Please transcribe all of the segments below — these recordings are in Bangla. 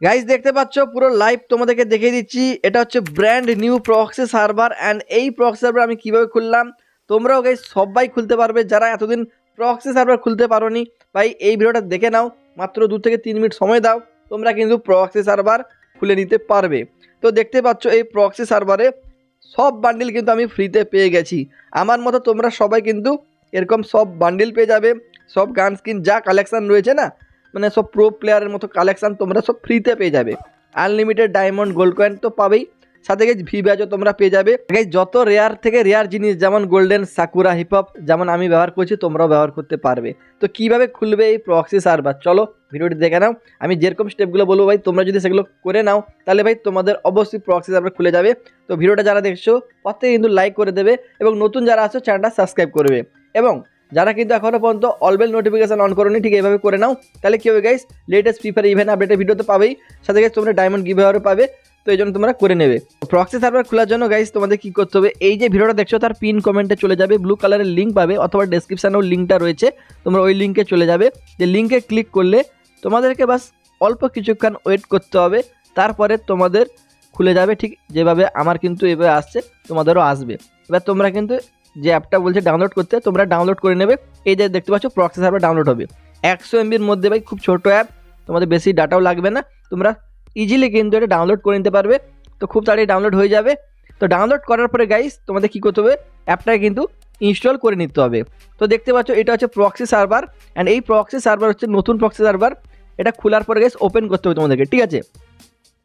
গাইস দেখতে পাচ্ছ পুরো লাইভ তোমাদেরকে দেখিয়ে দিচ্ছি। এটা হচ্ছে brand new proxy server and এই প্রক্সি সার্ভার আমি কিভাবে খুললাম তোমরাও গাইস সবাই খুলতে পারবে যারা এতদিন প্রক্সি সার্ভার খুলতে পারোনি। ভাই এই ভিডিওটা দেখে নাও, মাত্র 2 থেকে 3 মিনিট সময় দাও, তোমরা কিন্তু প্রক্সি সার্ভার খুলে নিতে পারবে। তো দেখতে পাচ্ছ এই প্রক্সি সার্ভারে সব বান্ডিল কিন্তু আমি ফ্রিতে পেয়ে গেছি। আমার মতো তোমরা সবাই কিন্তু এরকম সব বান্ডিল পেয়ে যাবে। সব গান স্কিন যা কালেকশান রয়েছে না, মানে সব প্রো প্লেয়ারের মতো কালেকশান তোমরা সব ফ্রিতে পেয়ে যাবে। আনলিমিটেড ডায়মন্ড গোল্ড কয়েন তো পাবেই, সাথে গেছে ভি ব্যাজও তোমরা পেয়ে যাবে। গাইস যত রেয়ার থেকে রেয়ার জিনিস যেমন গোল্ডেন সাকুরা হিপহপ যেমন আমি ব্যবহার করছি তোমরাও ব্যবহার করতে পারবে। তো কিভাবে খুলবে এই প্রক্সি সার্ভার চলো ভিডিওটি দেখে নাও। আমি যেরকম স্টেপগুলো বলবো ভাই তোমরা যদি সেগুলো করে নাও তাহলে ভাই তোমাদের অবশ্যই প্রক্সি সার্ভার খুলে যাবে। তো ভিডিওটা যারা দেখছো প্রত্যেকে কিন্তু লাইক করে দেবে এবং নতুন যারা আছো চ্যানেলটা সাবস্ক্রাইব করবে, এবং যারা কিন্তু এখনও পর্যন্ত অলবেল নোটিফিকেশন অন করোনি ঠিক এইভাবে করে নাও। তাহলে কি হবে guys, latest free fire event আপডেটের ভিডিও তো পাবেই, সাথে গাইস তোমরা ডায়মন্ড গিভঅ্যাওয়ে পাবে। তো এই জন্য তোমরা করে নেবে। প্রক্সি সার্ভার খোলার জন্য গাইস তোমাদের কি করতে হবে, এই যে ভিডিওটা দেখছো তার পিন কমেন্টে চলে যাবে, ব্লু কালারের লিঙ্ক পাবে অথবা ডেসক্রিপশানেও লিঙ্কটা রয়েছে, তোমরা ওই লিঙ্কে চলে যাবে। যে লিঙ্কে ক্লিক করলে তোমাদেরকে বাস অল্প কিছুক্ষণ ওয়েট করতে হবে, তারপরে তোমাদের খুলে যাবে ঠিক যেভাবে আমার কিন্তু এভাবে আসছে তোমাদেরও আসবে। এবার তোমরা কিন্তু যে অ্যাপটা বলছে ডাউনলোড করতে তোমরা ডাউনলোড করে নেবে। এই যে দেখতে পাচ্ছ প্রক্সি সার্ভার ডাউনলোড হবে 100 MBর মধ্যে। ভাই খুব ছোটো অ্যাপ, তোমাদের বেশি ডাটাও লাগবে না, তোমরা ইজিলি কিন্তু এটা ডাউনলোড করে নিতে পারবে। তো খুব তাড়াতাড়ি ডাউনলোড হয়ে যাবে। তো ডাউনলোড করার পরে গাইস তোমাদের কী করতে হবে, অ্যাপটা কিন্তু ইনস্টল করে নিতে হবে। তো দেখতে পাচ্ছ এটা হচ্ছে প্রক্সি সার্ভার অ্যান্ড এই প্রক্সি সার্ভার হচ্ছে নতুন প্রক্সি সার্ভার। এটা খোলার পরে গাইস ওপেন করতে হবে তোমাদেরকে, ঠিক আছে।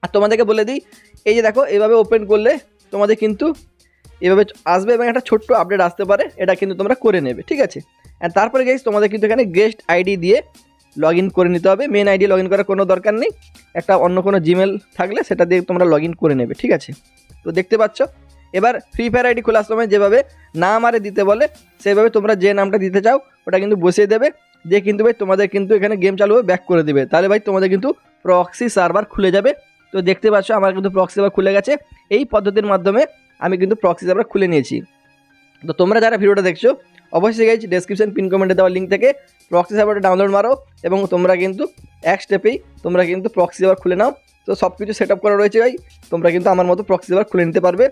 আর তোমাদেরকে বলে দিই, এই যে দেখো এভাবে ওপেন করলে তোমাদের কিন্তু এভাবে আসবে এবং একটা ছোট্ট আপডেট আসতে পারে, এটা কিন্তু তোমরা করে নেবে, ঠিক আছে। অ্যান্ড তারপরে গাইস তোমাদের কিন্তু এখানে গেস্ট আইডি দিয়ে লগ ইন করে নিতে হবে। মেন আইডি লগ ইন করার কোনো দরকার নেই, একটা অন্য কোনো জিমেল থাকলে সেটা দিয়ে তোমরা লগ ইন করে নেবে, ঠিক আছে। তো দেখতে পাচ্ছ এবার ফ্রি ফায়ার আইডি খোলার সময় যেভাবে নাম আরে দিতে বলে সেভাবে তোমরা যে নামটা দিতে চাও ওটা কিন্তু বসিয়ে দেবে, দিয়ে কিন্তু ভাই তোমাদের কিন্তু এখানে গেম চালু হবে ব্যাক করে দেবে। তাহলে ভাই তোমাদের কিন্তু প্রক্সি সার্ভার খুলে যাবে। তো দেখতে পাচ্ছ আমার কিন্তু প্রক্সি সার্ভার খুলে গেছে। এই পদ্ধতির মাধ্যমে আমি কিন্তু প্রক্সি সার্ভার খুলে নিয়েছি। তো তোমরা যারা ভিডিওটা দেখছো অবশ্যই গাইজ ডেসক্রিপশন পিন কমেন্টে দেওয়া লিঙ্ক থেকে প্রক্সি সার্ভারটা ডাউনলোড মারো এবং তোমরা কিন্তু এক স্টেপেই তোমরা কিন্তু প্রক্সি সার্ভার খুলে নাও। তো সব কিছু সেট আপ করা রয়েছে ভাই, তোমরা কিন্তু আমার মতো প্রক্সি সার্ভার খুলে নিতে পারবে।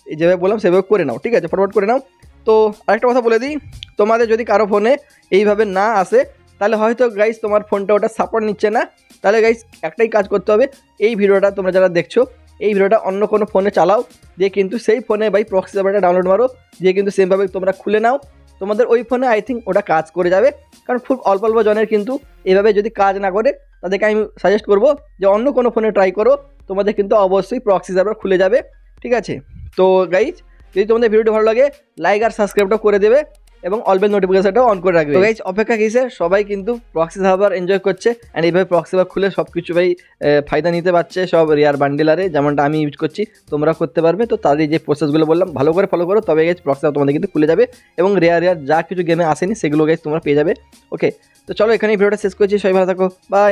এই যেভাবে বললাম সেভাবে করে নাও, ঠিক আছে, ফটফট করে নাও। তো আরেকটা কথা বলে দিই, তোমাদের যদি কারো ফোনে এইভাবে না আসে তাহলে হয়তো গাইজ তোমার ফোনটা ওটা সাপোর্ট নিচ্ছে না। তাহলে গাইজ একটাই কাজ করতে হবে, এই ভিডিওটা তোমরা যারা দেখছো এই ভিডিওটা অন্য কোনো ফোনে চালাও, দিয়ে কিন্তু সেই ফোনে ভাই প্রক্সি সার্ভারটা ডাউনলোড মারো, দিয়ে কিন্তু সেমভাবে তোমরা খুলে নাও। তোমাদের ওই ফোনে আই থিঙ্ক ওটা কাজ করে যাবে, কারণ খুব অল্প অল্প জনের কিন্তু এভাবে যদি কাজ না করে তাদেরকে আমি সাজেস্ট করবো যে অন্য কোনো ফোনে ট্রাই করো, তোমাদের কিন্তু অবশ্যই প্রক্সি সার্ভার খুলে যাবে, ঠিক আছে। তো গাইজ যদি তোমাদের ভিডিওটা ভালো লাগে লাইক আর সাবস্ক্রাইবটা করে দেবে এবং অলবেল নোটিফিকেশনটাও অন করে রাখবে। তো গাইজ অপেক্ষা কিসের, সবাই কিন্তু প্রক্সি সার্ভার এনজয় করছে অ্যান্ড এইভাবে প্রক্সি সার্ভার খুলে সব কিছু ভাই ফায়দা নিতে পারছে সব রেয়ার বান্ডিলারে, যেমনটা আমি ইউজ করছি তোমরা করতে পারবে। তো তাদের যে প্রসেসগুলো বললাম ভালো করে ফলো করো, তবে গাইজ প্রক্সি সার্ভার তোমাদের কিন্তু খুলে যাবে এবং রেয়ার যা কিছু গেমে আসেনি সেগুলো গাইজ তোমরা পেয়ে যাবে। ওকে, তো চলো এখানেই ভিডিওটা শেষ করছি, সবাই ভালো থাকো, বাই।